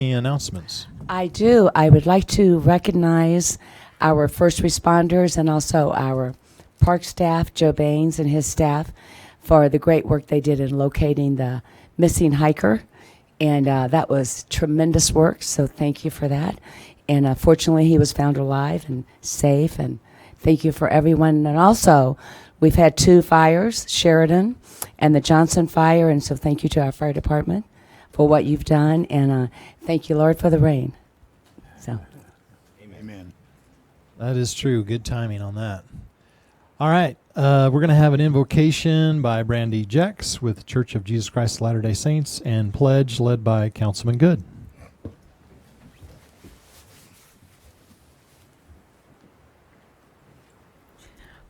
Any announcements? I do. I would like to recognize our first responders and also our park staff, Joe Baines and his staff, for the great work they did in locating the missing hiker. And that was tremendous work, so thank you for that. And fortunately, he was found alive and safe, and thank you for everyone. And also, we've had 2 fires, Sheridan and the Johnson fire, and so thank you to our fire department for what you've done, and thank you, Lord, for the rain. So, Amen. That is true. Good timing on that. All right. We're going to have an invocation by Brandy Jex with Church of Jesus Christ of Latter-day Saints and pledge led by Councilman Good.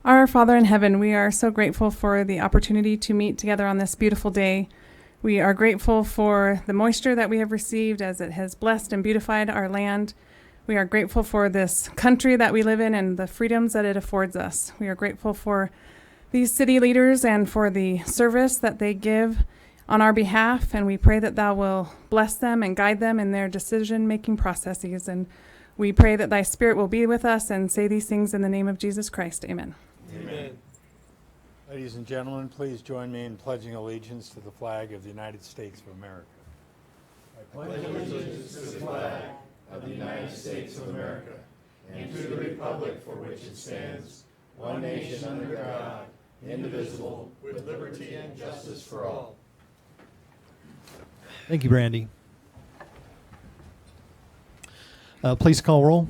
Our Father in heaven, we are so grateful for the opportunity to meet together on this beautiful day. We are grateful for the moisture that we have received as it has blessed and beautified our land. We are grateful for this country that we live in and the freedoms that it affords us. We are grateful for these city leaders and for the service that they give on our behalf, and we pray that thou will bless them and guide them in their decision-making processes. And we pray that thy Spirit will be with us and say these things in the name of Jesus Christ. Amen. Amen. Ladies and gentlemen, please join me in pledging allegiance to the flag of the United States of America. I pledge allegiance to the flag of the United States of America and to the republic for which it stands, one nation under God, indivisible, with liberty and justice for all. Thank you, Brandy. Please call roll.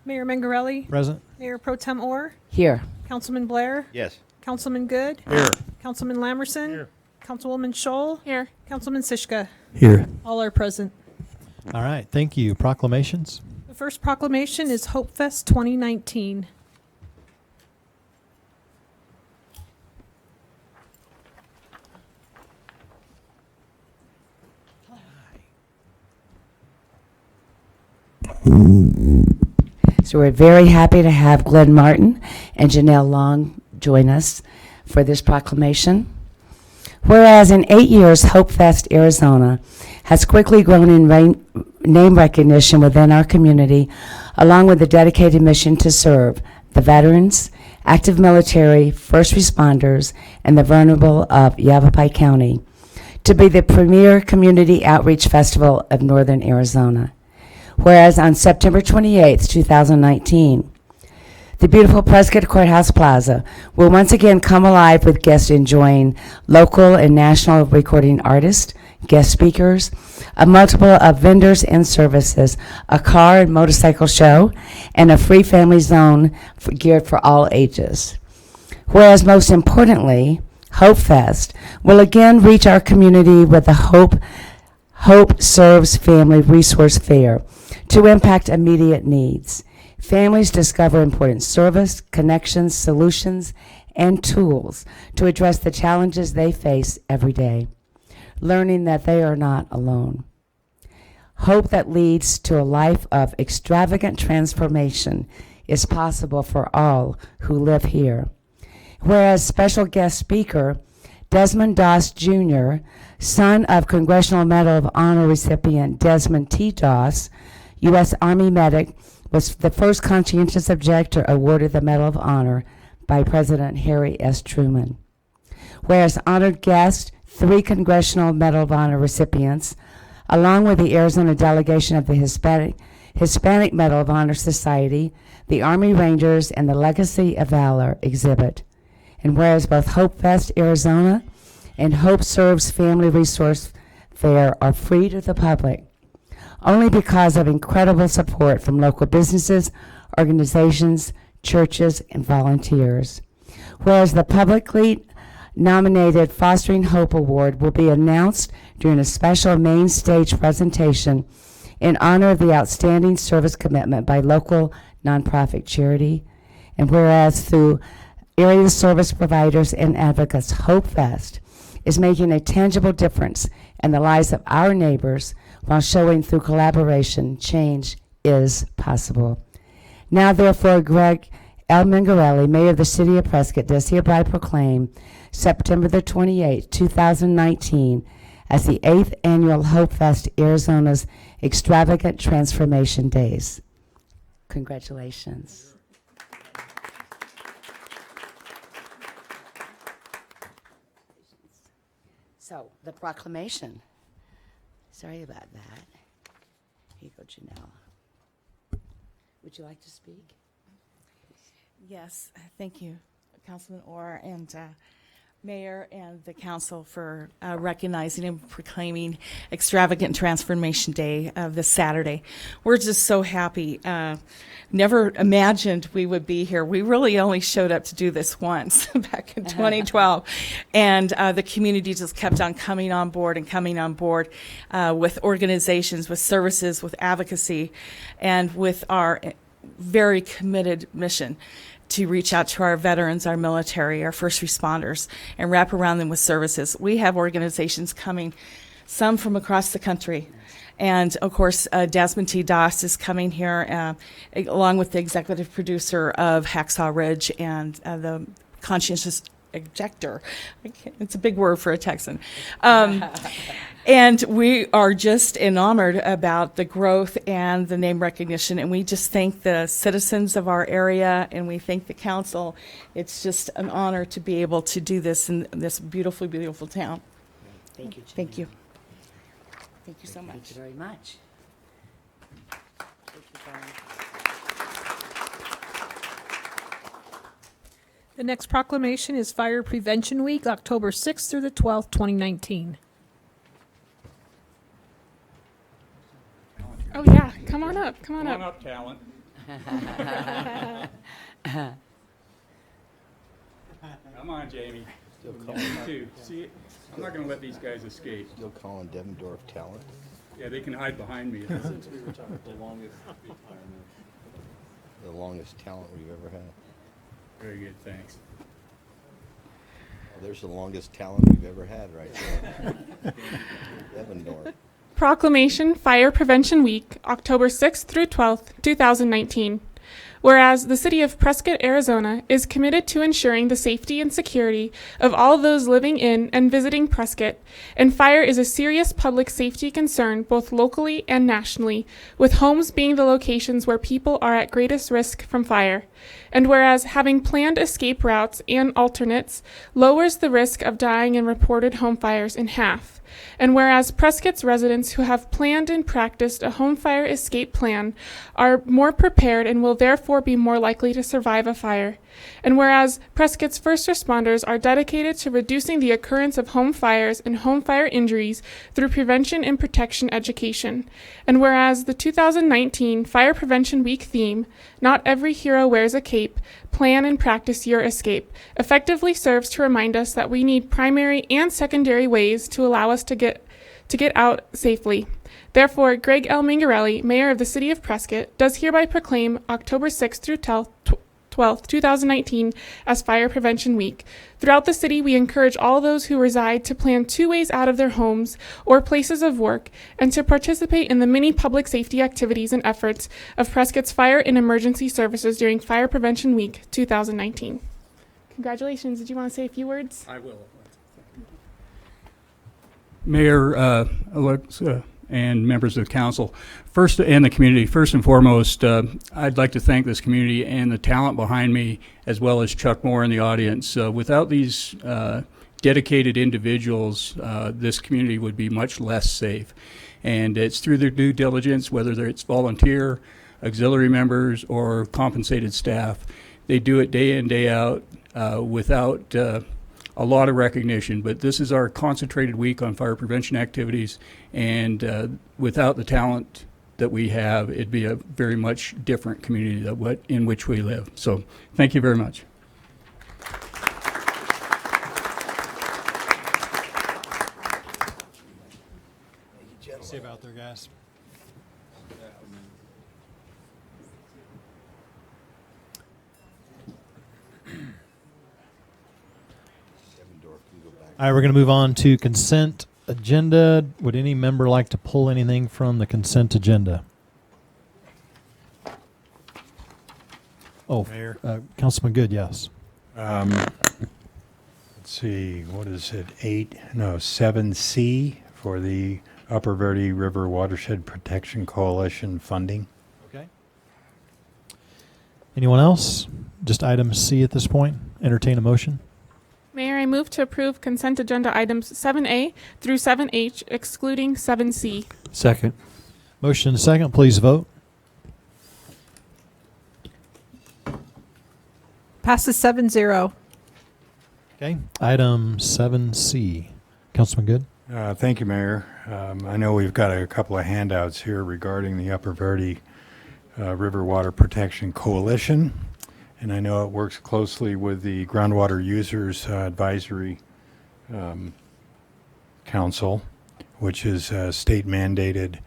Mayor Mangarelli, Present. Mayor Pro Tem Orr, here. Councilman Blair, Yes. Councilman Good, Here. Councilman Lamerson, Here. Councilwoman Scholl, Here. Councilman Sischka. Here. All are present. All right. Thank you. Proclamations. The first proclamation is Hope Fest 2019. So we're very happy to have Glenn Martin and Janelle Long join us for this proclamation. Whereas in 8 years, Hope Fest Arizona has quickly grown in name recognition within our community, along with a dedicated mission to serve the veterans, active military, first responders, and the vulnerable of Yavapai County, to be the premier community outreach festival of Northern Arizona. Whereas on September 28th, 2019, the beautiful Prescott Courthouse Plaza will once again come alive with guests enjoying local and national recording artists, guest speakers, a multiple of vendors and services, a car and motorcycle show, and a free family zone geared for all ages. Whereas most importantly, Hope Fest will again reach our community with the Hope Serves Family Resource Fair to impact immediate needs. Families discover important service, connections, solutions, and tools to address the challenges they face every day, learning that they are not alone. Hope that leads to a life of extravagant transformation is possible for all who live here. Whereas special guest speaker Desmond Doss Jr., son of Congressional Medal of Honor recipient Desmond T. Doss, U.S. Army medic, was the first conscientious objector awarded the Medal of Honor by President Harry S. Truman. Whereas honored guests, 3 Congressional Medal of Honor recipients, along with the Arizona delegation of the Hispanic Medal of Honor Society, the Army Rangers, and the Legacy of Valor exhibit. And whereas both Hope Fest Arizona and Hope Serves Family Resource Fair are free to the public, only because of incredible support from local businesses, organizations, churches, and volunteers. Whereas the publicly nominated Fostering Hope Award will be announced during a special main stage presentation in honor of the outstanding service commitment by local nonprofit charity. And whereas through area service providers and advocates, Hope Fest is making a tangible difference in the lives of our neighbors while showing through collaboration change is possible. Now, therefore, Greg L. Mangarelli, Mayor of the City of Prescott, does hereby proclaim September the 28th, 2019, as the 8th Annual Hope Fest Arizona's Extravagant Transformation Days. Congratulations. So, the proclamation. Sorry about that. Here you go, Janelle. Would you like to speak? Yes, thank you, Councilman Orr and Mayor and the council for recognizing and proclaiming Extravagant Transformation Day this Saturday. We're just so happy. Never imagined we would be here. We really only showed up to do this once back in 2012. And the community just kept on coming on board with organizations, with services, with advocacy, and with our very committed mission to reach out to our veterans, our military, our first responders, and wrap around them with services. We have organizations coming, some from across the country. And of course, Desmond T. Doss is coming here, along with the executive producer of Hacksaw Ridge and the conscientious ejector. It's a big word for a Texan. And we are just enamored about the growth and the name recognition. And we just thank the citizens of our area and we thank the council. It's just an honor to be able to do this in this beautiful, beautiful town. Thank you, Janelle. Thank you. Thank you so much. Thank you very much. Thank you, Brian. The next proclamation is Fire Prevention Week, October 6th through the 12th, 2019. Oh, yeah. Come on up. Come on Come on up. up, talent. Come on, Jamie. Still You calling, too. See, I'm not going to let these guys escape. still calling Devendorf talent. Yeah, they can hide behind me. The longest talent we've ever had. Very good, thanks. Oh, there's the longest talent we've ever had right there. Devendorf. Proclamation Fire Prevention Week, October 6th through 12th, 2019. Whereas the city of Prescott, Arizona is committed to ensuring the safety and security of all those living in and visiting Prescott, and fire is a serious public safety concern both locally and nationally, with homes being the locations where people are at greatest risk from fire. And whereas having planned escape routes and alternates lowers the risk of dying in reported home fires in half. And whereas Prescott's residents who have planned and practiced a home fire escape plan are more prepared and will therefore be more likely to survive a fire. And whereas Prescott's first responders are dedicated to reducing the occurrence of home fires and home fire injuries through prevention and protection education. And whereas the 2019 Fire Prevention Week theme, Not Every Hero Wears a Cape, Plan and Practice Your Escape, effectively serves to remind us that we need primary and secondary ways to allow us to get out safely. Therefore, Greg L. Mingarelli, Mayor of the City of Prescott, does hereby proclaim October 6th through 12th, 2019 as Fire Prevention Week. Throughout the city, we encourage all those who reside to plan 2 ways out of their homes or places of work and to participate in the many public safety activities and efforts of Prescott's Fire and Emergency Services during Fire Prevention Week 2019. Congratulations. Did you want to say a few words? I will. Mayor, Alexa, and members of the council, first, and the community, first and foremost, I'd like to thank this community and the talent behind me, as well as Chuck Moore in the audience. Without these dedicated individuals, this community would be much less safe. And it's through their due diligence, whether it's volunteer, auxiliary members, or compensated staff. They do it day in, day out, without a lot of recognition, but this is our concentrated week on fire prevention activities, and without the talent that we have, it'd be a very much different community than in which we live. So thank you very much. Safe out there, guys. All right, we're going to move on to consent agenda. Would any member like to pull anything from the consent agenda? Oh, Mayor? Councilman Good, yes. Let's see, what is it, 7C for the Upper Verde River Watershed Protection Coalition funding. Okay. Anyone else? Just item C at this point. Entertain a motion. Mayor, I move to approve consent agenda items 7A through 7H, excluding 7C. Second. Motion and a second. Please vote. Passes 7-0. Okay. Item 7C. Councilman Good. Thank you, Mayor. I know we've got a couple of handouts here regarding the Upper Verde River Water Protection Coalition, and I know it works closely with the Groundwater Users Advisory Council, which is state mandated,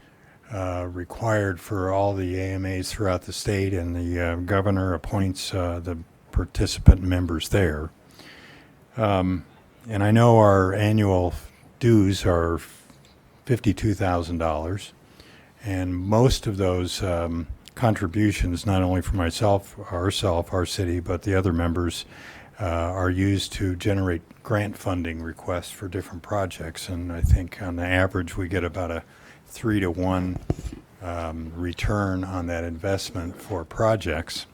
required for all the AMAs throughout the state, and the governor appoints the participant members there. And I know our annual dues are $52,000, and most of those contributions, not only for myself, our city, but the other members, are used to generate grant funding requests for different projects. And I think on the average we get about a 3-to-1 return on that investment for projects.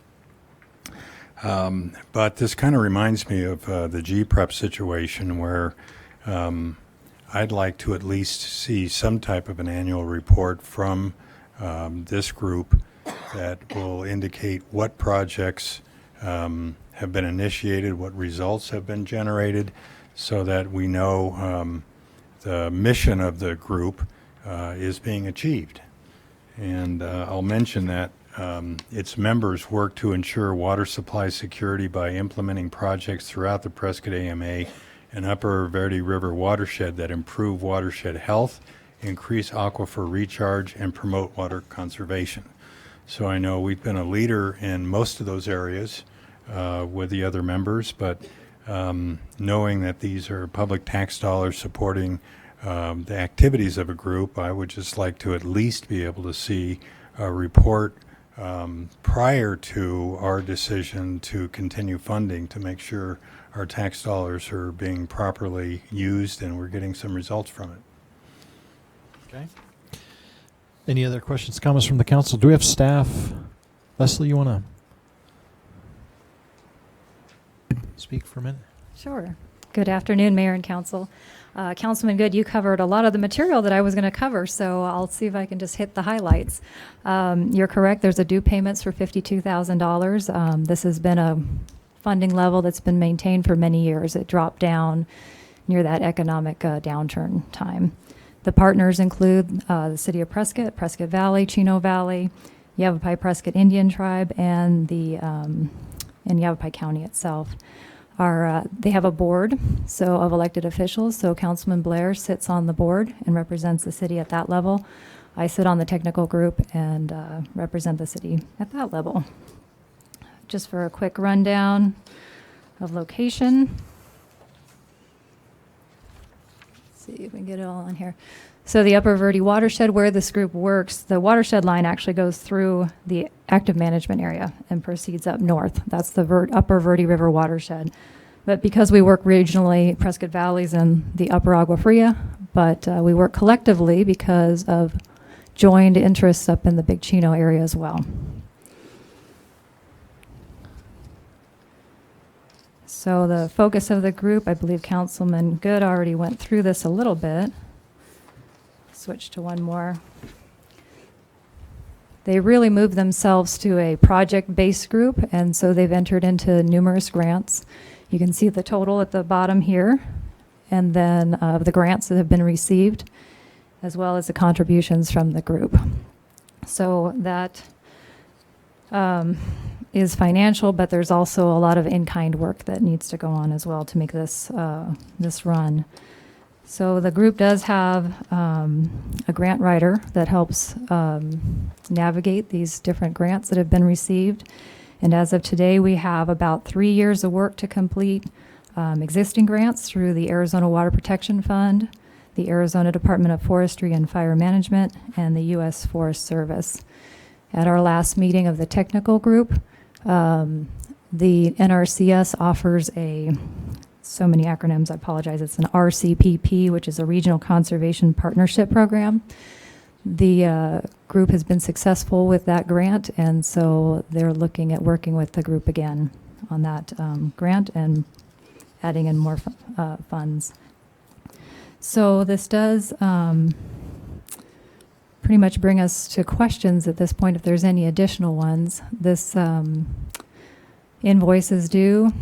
But this kind of reminds me of the GPREP situation where I'd like to at least see some type of an annual report from this group that will indicate what projects have been initiated, what results have been generated, so that we know the mission of the group is being achieved. And I'll mention that its members work to ensure water supply security by implementing projects throughout the Prescott AMA and Upper Verde River watershed that improve watershed health, increase aquifer recharge, and promote water conservation. So I know we've been a leader in most of those areas with the other members, but knowing that these are public tax dollars supporting the activities of a group, I would just like to at least be able to see a report prior to our decision to continue funding to make sure our tax dollars are being properly used and we're getting some results from it. Okay. Any other questions, comments from the council? Do we have staff? Leslie, you want to speak for a minute? Sure. Good afternoon, Mayor and Council. Councilman Good, you covered a lot of the material that I was going to cover, so I'll see if I can just hit the highlights. You're correct. There's a due payments for $52,000. This has been a funding level that's been maintained for many years. It dropped down near that economic downturn time. The partners include the City of Prescott, Prescott Valley, Chino Valley, Yavapai Prescott Indian Tribe, and the and Yavapai County itself. They have a board of elected officials. So Councilman Blair sits on the board and represents the city at that level. I sit on the technical group and represent the city at that level. Just for a quick rundown of location. Let's see if we can get it all on here. So the Upper Verde watershed, where this group works, the watershed line actually goes through the active management area and proceeds up north. That's the Upper Verde River watershed. But because we work regionally, Prescott Valley's in the Upper Agua Fria, but we work collectively because of joined interests up in the Big Chino area as well. So the focus of the group, I believe Councilman Good already went through this a little bit. Switch to one more. They really moved themselves to a project-based group, and so they've entered into numerous grants. You can see the total at the bottom here, and then the grants that have been received, as well as the contributions from the group. So that is financial, but there's also a lot of in-kind work that needs to go on as well to make this this run. So the group does have a grant writer that helps navigate these different grants that have been received. And as of today, we have about 3 years of work to complete existing grants through the Arizona Water Protection Fund, the Arizona Department of Forestry and Fire Management, and the U.S. Forest Service. At our last meeting of the technical group, the NRCS offers a so many acronyms, I apologize. It's an RCPP, which is a Regional Conservation Partnership Program. The group has been successful with that grant, and so they're looking at working with the group again on that grant and adding in more funds. So this does pretty much bring us to questions at this point, if there's any additional ones. This invoice is due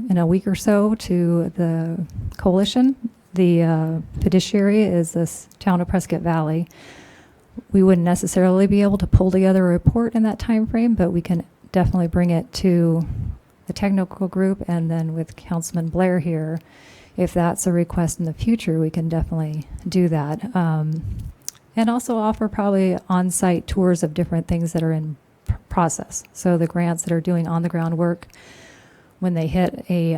in a week or so to the coalition. The fiduciary is this town of Prescott Valley. We wouldn't necessarily be able to pull together a report in that time frame, but we can definitely bring it to the technical group, and then with Councilman Blair here, if that's a request in the future, we can definitely do that. And also offer probably on-site tours of different things that are in process. So the grants that are doing on-the-ground work, when they hit a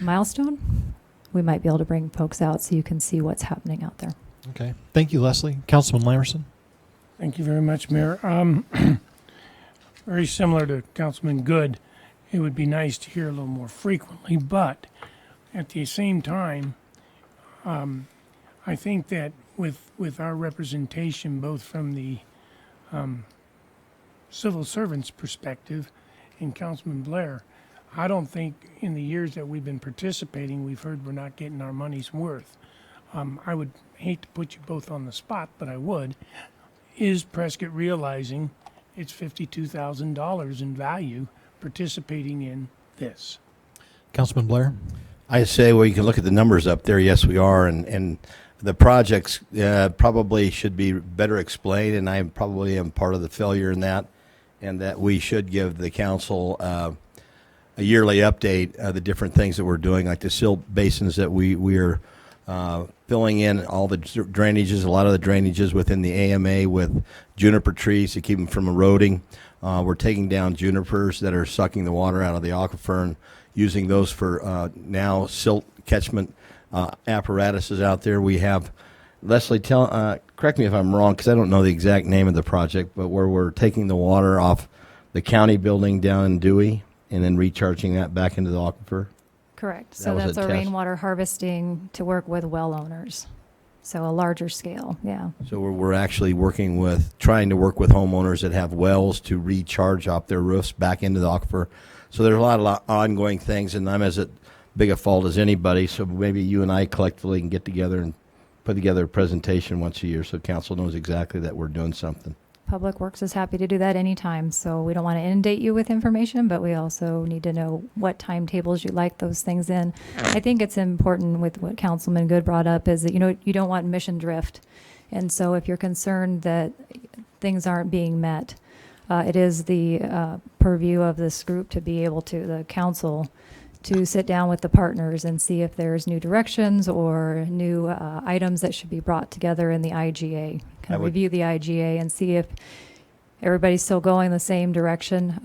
milestone, we might be able to bring folks out so you can see what's happening out there. Okay. Thank you, Leslie. Councilman Lamerson. Thank you very much, Mayor. Very similar to Councilman Good, it would be nice to hear a little more frequently, but at the same time, I think that with our representation, both from the civil servants' perspective and Councilman Blair, I don't think in the years that we've been participating, we've heard we're not getting our money's worth. I would hate to put you both on the spot, but I would. Is Prescott realizing it's $52,000 in value participating in this? Councilman Blair. I say, well, you can look at the numbers up there. Yes, we are, and the projects probably should be better explained, and I probably am part of the failure in that, and that we should give the council a yearly update of the different things that we're doing, like the silt basins that we are filling in all the drainages, a lot of the drainages within the AMA with juniper trees to keep them from eroding. We're taking down junipers that are sucking the water out of the aquifer and using those for now silt catchment apparatuses out there. We have, Leslie, correct me if I'm wrong, because I don't know the exact name of the project, but where we're taking the water off the county building down in Dewey and then recharging that back into the aquifer. Correct. That So was that's a a test. rainwater harvesting to work with well owners. So a larger scale, yeah. So we're actually trying to work with homeowners that have wells to recharge off their roofs back into the aquifer. So there's a lot of ongoing things, and I'm as big a fault as anybody. So maybe you and I collectively can get together and put together a presentation once a year so council knows exactly that we're doing something. Public Works is happy to do that anytime. So we don't want to inundate you with information, but we also need to know what timetables you like those things in. I think it's important with what Councilman Good brought up is that, you don't want mission drift. And so if you're concerned that things aren't being met, it is the purview of this group to be able to, the council, to sit down with the partners and see if there's new directions or new items that should be brought together in the IGA. Kind of review the IGA and see if everybody's still going the same direction.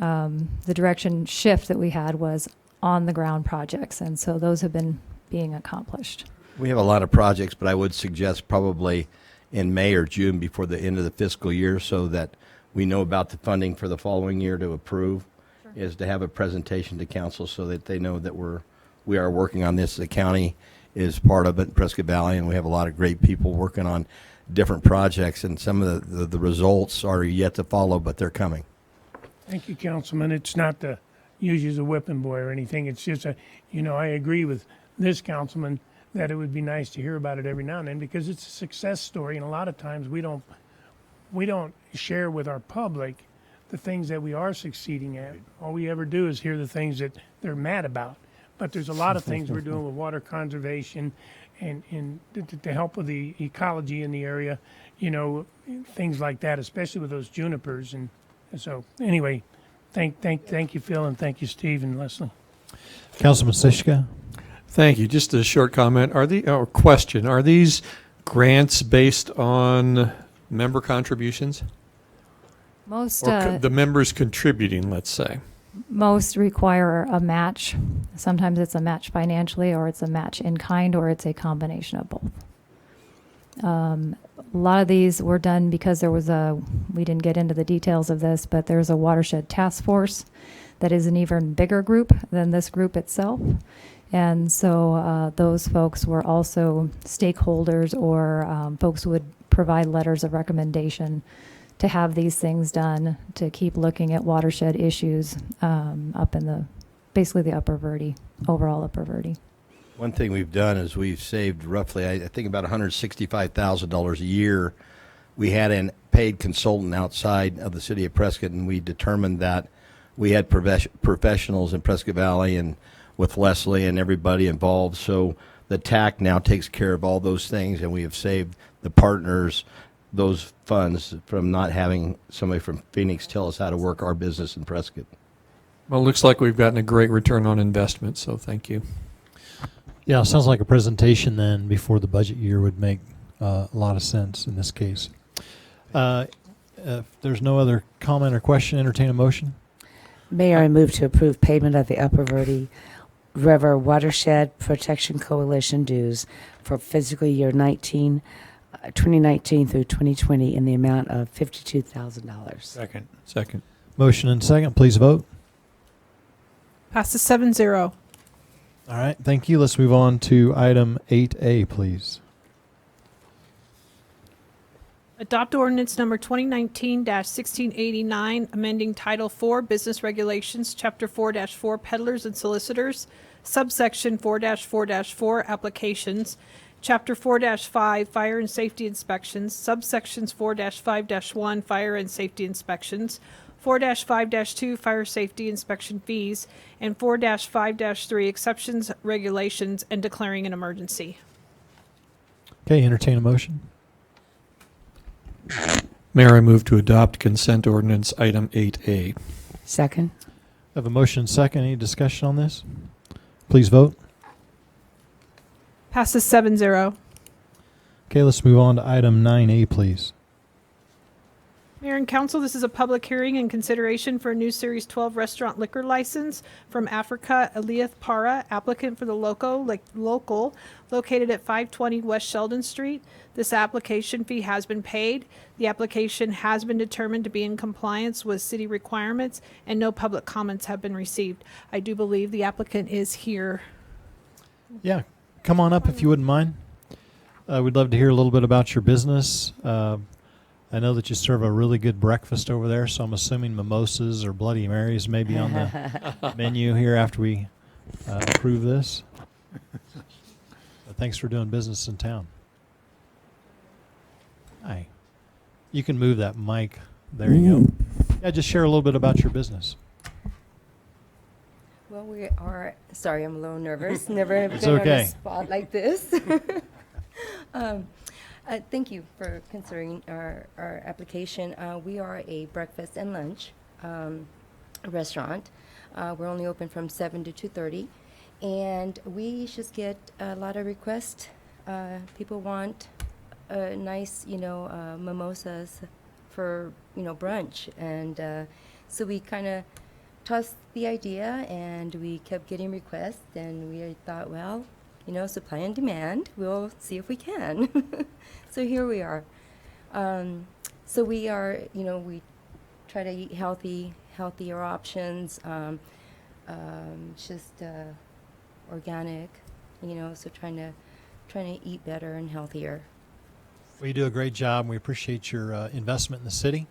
The direction shift that we had was on the ground projects, and so those have been being accomplished. We have a lot of projects, but I would suggest probably in May or June before the end of the fiscal year so that we know about the funding for the following year to approve. Sure. Is to have a presentation to council so that they know that we are working on this. The county is part of it, Prescott Valley, and we have a lot of great people working on different projects, and some of the results are yet to follow, but they're coming. Thank you, Councilman. It's not to use you as a whipping boy or anything. It's just I agree with this councilman that it would be nice to hear about it every now and then because it's a success story, and a lot of times we don't share with our public the things that we are succeeding at. All we ever do is hear the things that they're mad about. But there's a lot of things we're doing with water conservation and to help with the ecology in the area, things like that, especially with those junipers. And so anyway, thank you, Phil, and thank you, Steve and Leslie. Councilman Sishka. Thank you. Just a short comment. Are these grants based on member contributions? Most Or the members contributing, let's say. Most require a match. Sometimes it's a match financially, or it's a match in kind, or it's a combination of both. A lot of these were done because we didn't get into the details of this, but there's a watershed task force that is an even bigger group than this group itself. And so those folks were also stakeholders, or folks would provide letters of recommendation to have these things done, to keep looking at watershed issues up in basically the Upper Verde, overall Upper Verde. One thing we've done is we've saved roughly, I think, about $165,000 a year. We had a paid consultant outside of the city of Prescott, and we determined that we had professionals in Prescott Valley and with Leslie and everybody involved. So the TAC now takes care of all those things, and we have saved the partners those funds from not having somebody from Phoenix tell us how to work our business in Prescott. Well, it looks like we've gotten a great return on investment, so thank you. Yeah, sounds like a presentation then before the budget year would make a lot of sense in this case. If there's no other comment or question, entertain a motion. Mayor, I move to approve payment of the Upper Verde River Watershed Protection Coalition dues for fiscal year 2019 through 2020 in the amount of $52,000. Second. Motion and second, please vote. Passes 7-0. All right, thank you. Let's move on to item 8A, please. Adopt ordinance number 2019-1689, amending Title IV Business Regulations, Chapter 4-4 Peddlers and Solicitors, subsection 4-4-4 Applications, Chapter 4-5 Fire and Safety Inspections, subsections 4-5-1 Fire and Safety Inspections, 4-5-2 Fire Safety Inspection Fees, and 4-5-3 Exceptions, Regulations, and declaring an emergency. Okay, entertain a motion. Mayor, I move to adopt consent ordinance item 8A. Second. I have a motion and second. Any discussion on this? Please vote. Passes 7-0. Okay, let's move on to item 9A, please. Mayor and Council, this is a public hearing and consideration for a new Series 12 restaurant liquor license from Africa Eliath Para, applicant for the local located at 520 West Sheldon Street. This application fee has been paid. The application has been determined to be in compliance with city requirements, and no public comments have been received. I do believe the applicant is here. Yeah, come on up if you wouldn't mind. We'd love to hear a little bit about your business. I know that you serve a really good breakfast over there, so I'm assuming mimosas or Bloody Marys may be on the menu here after we approve this. Thanks for doing business in town. Hi. You can move that mic. There you go. Yeah, just share a little bit about your business. Well, we are, sorry, I'm a little nervous. Never It's been okay. on a spot like this. Thank you for considering our application. We are a breakfast and lunch restaurant. We're only open from 7 to 2:30, and we just get a lot of requests. People want nice, mimosas for, brunch, and so we kind of tossed the idea, and we kept getting requests, and we thought, well, supply and demand. We'll see if we can. So here we are. So we are, we try to eat healthier options, just organic, so trying to eat better and healthier. Well, you do a great job, and we appreciate your investment in the city,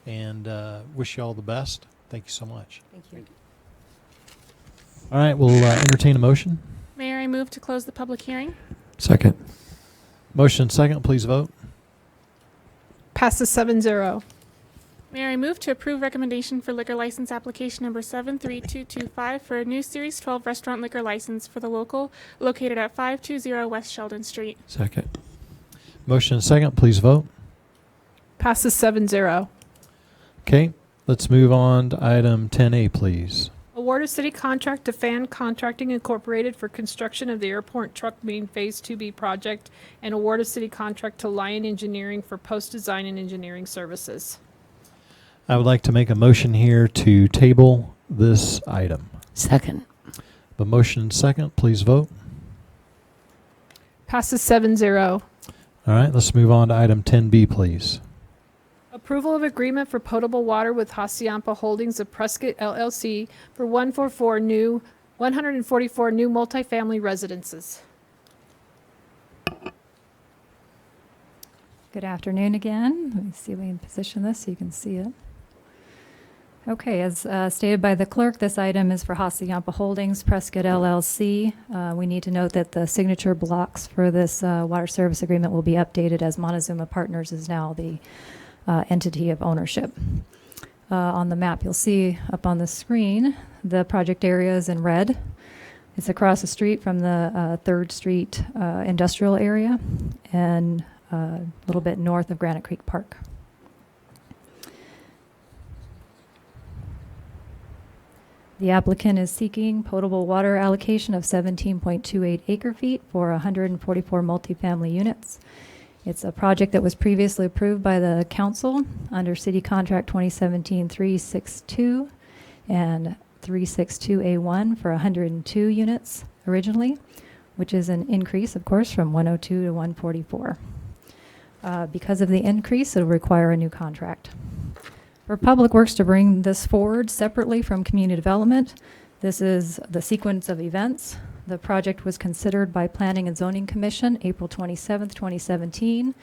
and wish you all the best. Thank you so much. Thank you. All right, we'll entertain a motion. Mayor, I move to close the public hearing. Second. Motion and second, please vote. Passes 7-0. Mayor, I move to approve recommendation for liquor license application number 73225 for a new Series 12 restaurant liquor license for the local located at 520 West Sheldon Street. Second. Motion and second, please vote. Passes 7-0. Okay, let's move on to item 10A, please. Award a city contract to Fan Contracting Incorporated for construction of the airport truck main Phase 2B project, and award a city contract to Lion Engineering for post-design and engineering services. I would like to make a motion here to table this item. Second. The motion and second, please vote. Passes 7-0. All right, let's move on to item 10B, please. Approval of agreement for potable water with Hacienda Holdings of Prescott LLC for 144 new 144 new multifamily residences. Good afternoon again. Let me see if we can position this so you can see it. Okay, as stated by the clerk, this item is for Hassayampa Holdings, Prescott LLC. We need to note that the signature blocks for this water service agreement will be updated as Montezuma Partners is now the entity of ownership. On the map, you'll see up on the screen, the project area is in red. It's across the street from the 3rd Street industrial area and a little bit north of Granite Creek Park. The applicant is seeking potable water allocation of 17.28 acre-feet for 144 multifamily units. It's a project that was previously approved by the council under City Contract 2017-362 and 362A1 for 102 units originally, which is an increase, of course, from 102 to 144. Because of the increase, it'll require a new contract. For Public Works to bring this forward separately from Community Development, this is the sequence of events. The project was considered by Planning and Zoning Commission April 27th, 2017,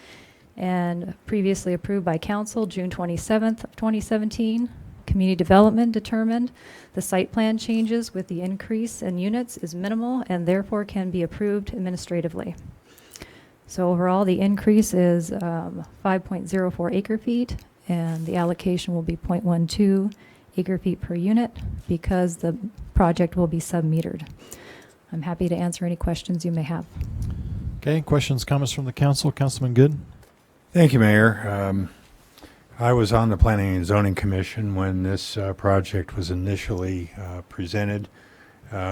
and previously approved by Council June 27th of 2017. Community Development determined the site plan changes with the increase in units is minimal and therefore can be approved administratively. So overall, the increase is 5.04 acre-feet, and the allocation will be 0.12 acre-feet per unit because the project will be sub-metered. I'm happy to answer any questions you may have. Okay, questions, comments from the council? Councilman Good? Thank you, Mayor. I was on the Planning and Zoning Commission when this project was initially presented.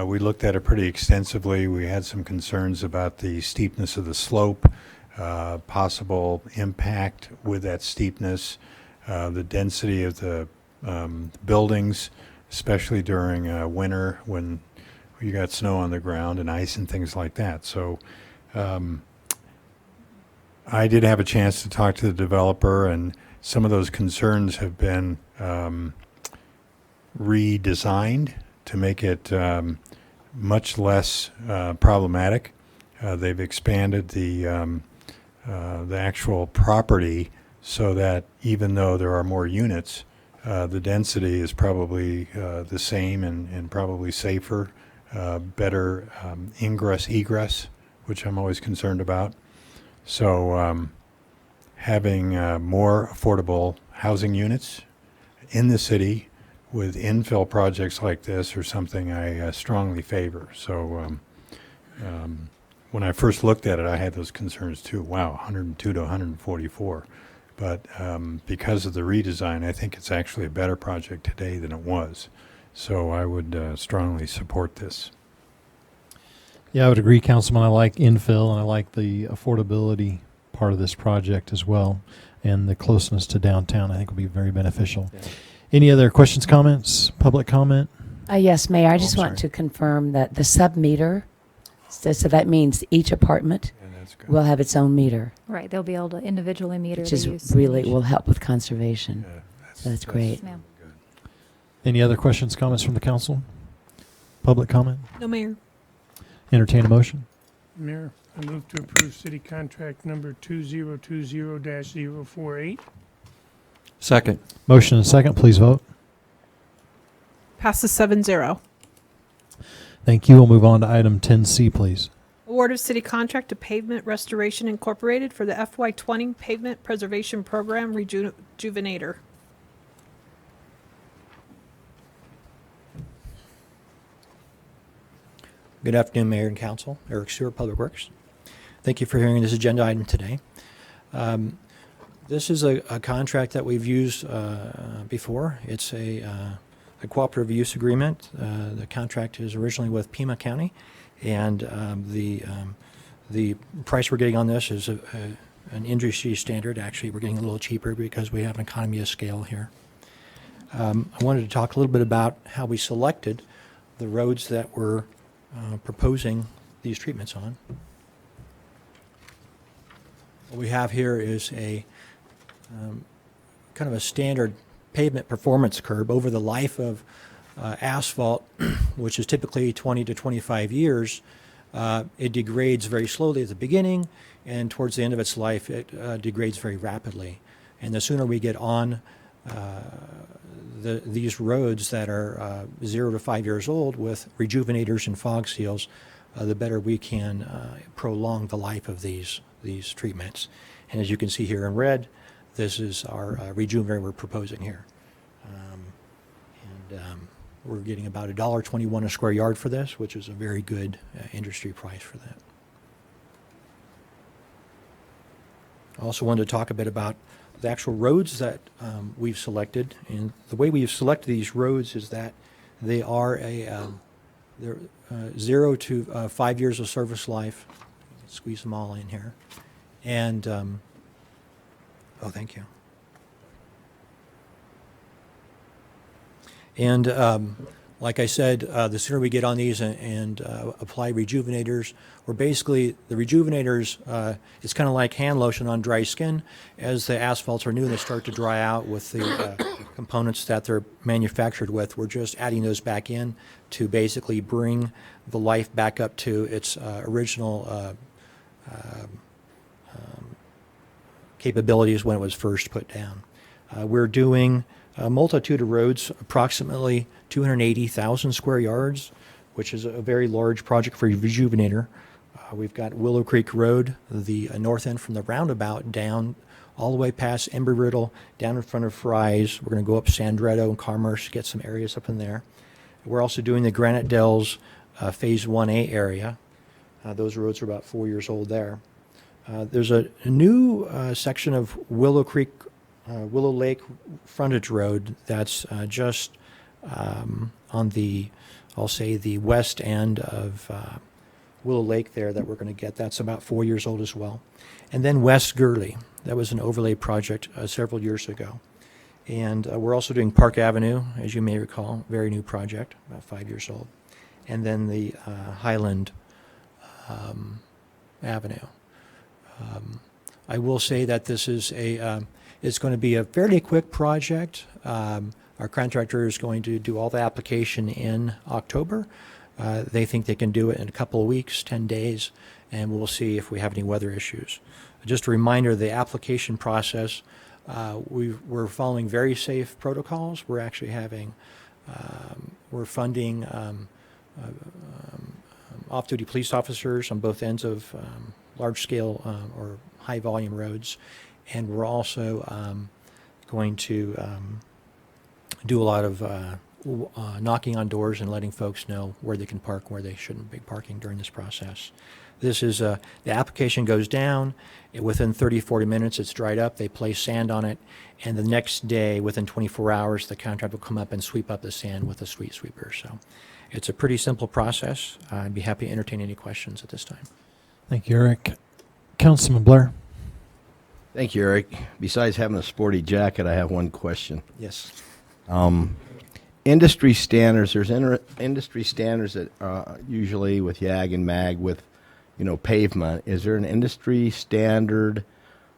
We looked at it pretty extensively. We had some concerns about the steepness of the slope, possible impact with that steepness, the density of the buildings, especially during winter when you got snow on the ground and ice and things like that. So I did have a chance to talk to the developer, and some of those concerns have been redesigned to make it much less problematic. They've expanded the actual property so that even though there are more units, the density is probably the same and probably safer, better ingress, egress, which I'm always concerned about. So having more affordable housing units in the city with infill projects like this are something I strongly favor. So when I first looked at it, I had those concerns too. Wow, 102 to 144. But because of the redesign, I think it's actually a better project today than it was. So I would strongly support this. Yeah, I would agree, Councilman. I like infill, and I like the affordability part of this project as well, and the closeness to downtown I think will be very beneficial. Yeah. Any other questions, comments, public comment? Yes, Mayor, I just want to confirm that the sub-meter, so that means each apartment will have its own meter. Right, they'll be able to individually meter which the is use. really will help with conservation. Yeah, So that's great. Yes, ma'am. Any other questions, comments from the council? Public comment? No, Mayor. Entertain a motion. Mayor, I move to approve city contract number 2020-048. Second. Motion and second, please vote. Passes 7-0. Thank you. We'll move on to item 10C, please. Award of city contract to Pavement Restoration Incorporated for the FY20 Pavement Preservation Program Rejuvenator. Good afternoon, Mayor and Council. Eric Stewart, Public Works. Thank you for hearing this agenda item today. This is a contract that we've used before. It's a cooperative use agreement. The contract is originally with Pima County, and the price we're getting on this is an industry standard. Actually, we're getting a little cheaper because we have an economy of scale here. I wanted to talk a little bit about how we selected the roads that we're proposing these treatments on. What we have here is a kind of a standard pavement performance curve over the life of asphalt, which is typically 20 to 25 years, it degrades very slowly at the beginning, and towards the end of its life, it degrades very rapidly. And the sooner we get on these roads that are 0 to 5 years old with rejuvenators and fog seals, the better we can prolong the life of these treatments. And as you can see here in red, this is our rejuvenator we're proposing here. We're getting about $1.21 a square yard for this, which is a very good industry price for that. I also wanted to talk a bit about the actual roads that we've selected. And the way we've selected these roads is that they are they're 0 to 5 years of service life. Squeeze them all in here. And, oh, thank you. And like I said, the sooner we get on these and apply rejuvenators, or basically the rejuvenators, it's kind of like hand lotion on dry skin. As the asphalts are new and they start to dry out with the components that they're manufactured with, we're just adding those back in to basically bring the life back up to its original capabilities when it was first put down. We're doing a multitude of roads, approximately 280,000 square yards, which is a very large project for a rejuvenator. We've got Willow Creek Road, the north end from the roundabout down all the way past Embry-Riddle, down in front of Fry's. We're going to go up Sandretto and Commerce, get some areas up in there. We're also doing the Granite Dells Phase 1A area. Those roads are about 4 years old there. There's a new section of Willow Lake frontage road that's just on the, I'll say, the west end of Willow Lake there that we're going to get. That's about 4 years old as well. And then West Gurley. That was an overlay project several years ago. And we're also doing Park Avenue, as you may recall, very new project, about 5 years old. And then the Highland Avenue. I will say that this is it's going to be a fairly quick project. Our contractor is going to do all the application in October. They think they can do it in a couple of weeks, 10 days, and we'll see if we have any weather issues. Just a reminder, the application process, we're following very safe protocols. We're actually having, we're funding off-duty police officers on both ends of large-scale or high-volume roads. And we're also going to do a lot of knocking on doors and letting folks know where they can park, where they shouldn't be parking during this process. This is, the application goes down. Within 30, 40 minutes, it's dried up. They place sand on it. And the next day, within 24 hours, the contractor will come up and sweep up the sand with a street sweeper. So it's a pretty simple process. I'd be happy to entertain any questions at this time. Thank you, Eric. Councilman Blair. Thank you, Eric. Besides having a sporty jacket, I have one question. Yes. Industry standards, there's industry standards that usually with YAG and MAG with, pavement. Is there an industry standard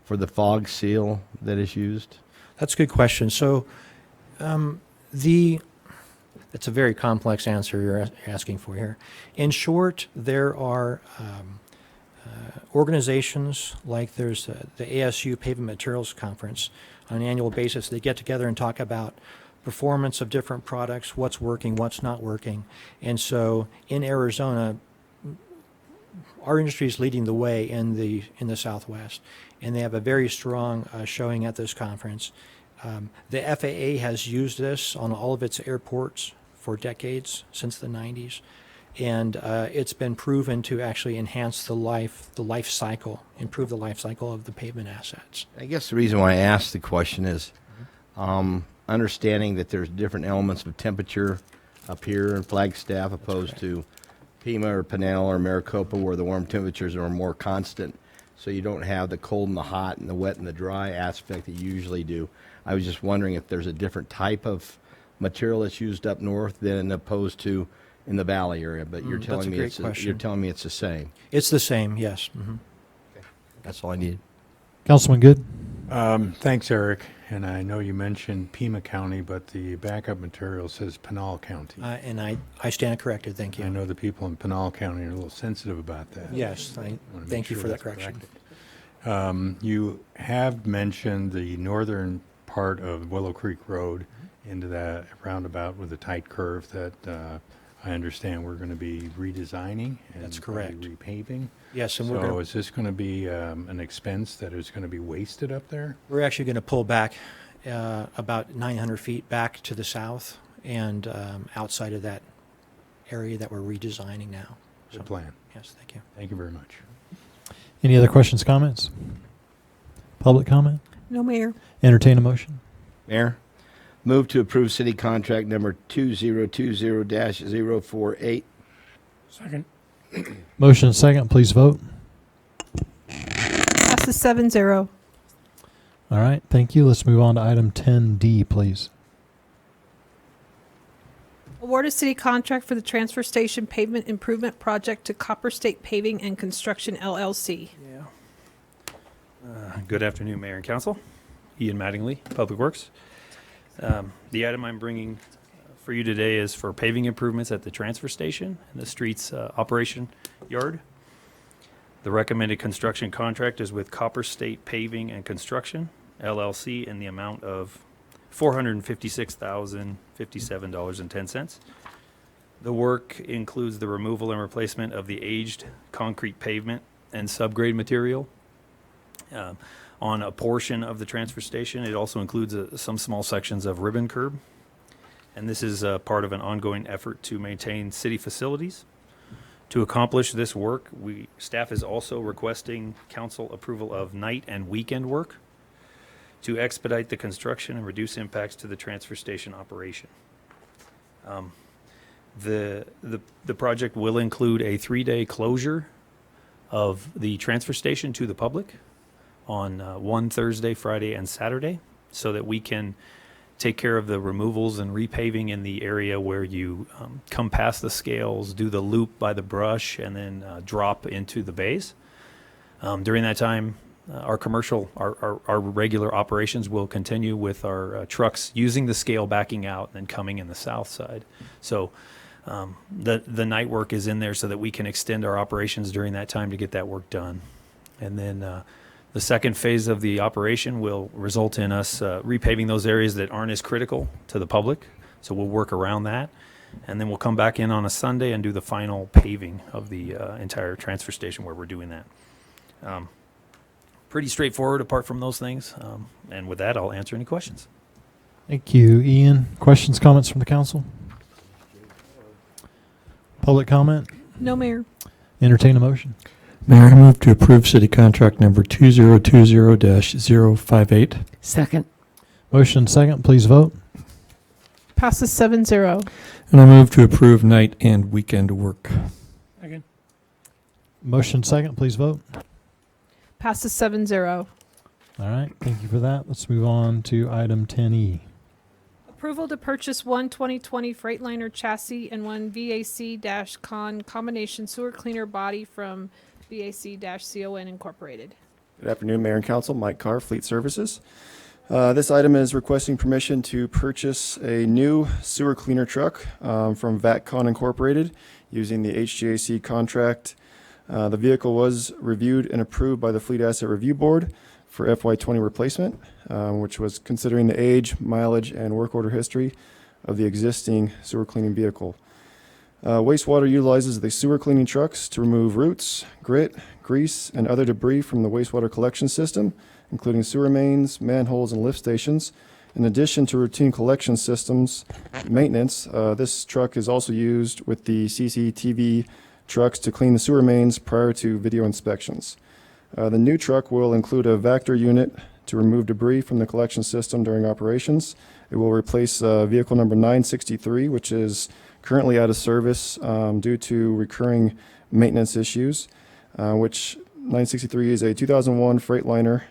for the fog seal that is used? That's a good question. So it's a very complex answer you're asking for here. In short, there are organizations like there's the ASU Pavement Materials Conference. On an annual basis, they get together and talk about performance of different products, what's working, what's not working. And so in Arizona, our industry is leading the way in the Southwest, and they have a very strong showing at this conference. The FAA has used this on all of its airports for decades, since the 90s. And it's been proven to actually enhance the life cycle, improve the life cycle of the pavement assets. I guess the reason why I asked the question is understanding that there's different elements of temperature up here in Flagstaff opposed to Pima or Pinal or Maricopa where the warm temperatures are more constant. So you don't have the cold and the hot and the wet and the dry aspect that you usually do. I was just wondering if there's a different type of material that's used up north than opposed to in the valley area, but you're telling me it's the same. It's the same, yes. Mm-hmm. Okay. That's all I needed. Councilman Good. Thanks, Eric. and I know you mentioned Pima County, but the backup material says Pinal County. And I stand corrected, thank you. I know the people in Pinal County are a little sensitive about that. Yes, Wanna make thank you sure for that that's correction. corrected. You have mentioned the northern part of Willow Creek Road into that roundabout with a tight curve that I understand we're going to be redesigning and That's correct. probably repaving. Yes, and we're So going is this going to be an expense that is going to be wasted up there? we're actually going to pull back about 900 feet back to the south and outside of that area that we're redesigning now. Good plan. Yes, thank you. Thank you very much. Any other questions, comments? Public comment? No, Mayor. Entertain a motion. Mayor, move to approve city contract number 2020-048. Second. Motion second, please vote. Passes 7-0. All right, thank you. Let's move on to item 10D, please. Award a city contract for the transfer station pavement improvement project to Copper State Paving and Construction LLC. Good afternoon, Mayor and Council. Ian Mattingly, Public Works. The item I'm bringing for you today is for paving improvements at the transfer station and the streets operation yard. The recommended construction contract is with Copper State Paving and Construction, LLC, in the amount of $456,057.10. The work includes the removal and replacement of the aged concrete pavement and subgrade material on a portion of the transfer station. It also includes some small sections of ribbon curb. And this is part of an ongoing effort to maintain city facilities. To accomplish this work, staff is also requesting council approval of night and weekend work to expedite the construction and reduce impacts to the transfer station operation. The project will include a 3-day closure of the transfer station to the public on one Thursday, Friday, and Saturday, so that we can take care of the removals and repaving in the area where you come past the scales, do the loop by the brush, and then drop into the bays. During that time, our regular operations will continue with our trucks using the scale backing out and then coming in the south side. So the night work is in there so that we can extend our operations during that time to get that work done. And then the second phase of the operation will result in us repaving those areas that aren't as critical to the public. So we'll work around that. And then we'll come back in on a Sunday and do the final paving of the entire transfer station where we're doing that. Pretty straightforward apart from those things. And with that, I'll answer any questions. Thank you, Ian. Questions, comments from the council? Public comment? No, Mayor. Entertain a motion. Mayor, I move to approve city contract number 2020-058. Second. Motion second, please vote. Passes 7-0. And I move to approve night and weekend work. Second. Motion second, please vote. Passes 7-0. All right, thank you for that. Let's move on to item 10E. Approval to purchase one 2020 Freightliner chassis and one VAC-Con combination sewer cleaner body from VAC-CON Incorporated. Good afternoon, Mayor and Council. Mike Carr, Fleet Services. This item is requesting permission to purchase a new sewer cleaner truck from VAC-Con Incorporated using the HGAC contract. The vehicle was reviewed and approved by the Fleet Asset Review Board for FY20 replacement, which was considering the age, mileage, and work order history of the existing sewer cleaning vehicle. Wastewater utilizes the sewer cleaning trucks to remove roots, grit, grease, and other debris from the wastewater collection system, including sewer mains, manholes, and lift stations. In addition to routine collection systems maintenance, this truck is also used with the CCTV trucks to clean the sewer mains prior to video inspections. The new truck will include a Vactor unit to remove debris from the collection system during operations. It will replace vehicle number 963, which is currently out of service due to recurring maintenance issues, which 963 is a 2001 Freightliner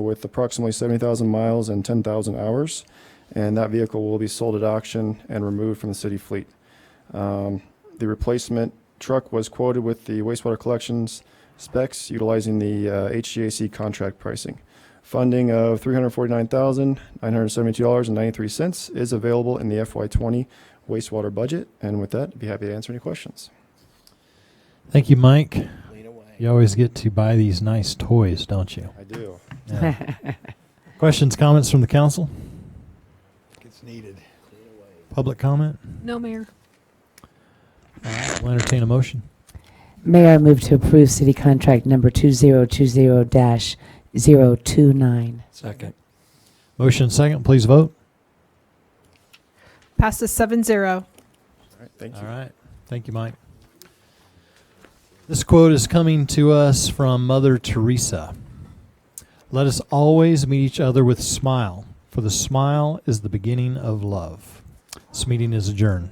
with approximately 70,000 miles and 10,000 hours, and that vehicle will be sold at auction and removed from the city fleet. The replacement truck was quoted with the wastewater collections specs utilizing the HGAC contract pricing. Funding of $349,972.93 is available in the FY20 wastewater budget. And with that, I'd be happy to answer any questions. Thank you, Mike. You always get to buy these nice toys, don't you? I do. Yeah. Questions, comments from the council? It's needed. Public comment? No, Mayor. All right, we'll entertain a motion. Mayor, I move to approve city contract number 2020-029. Second. Motion second, please vote. Passes 7-0. All right, thank you. All right. Thank you, Mike. This quote is coming to us from Mother Teresa. Let us always meet each other with a smile, for the smile is the beginning of love. This meeting is adjourned.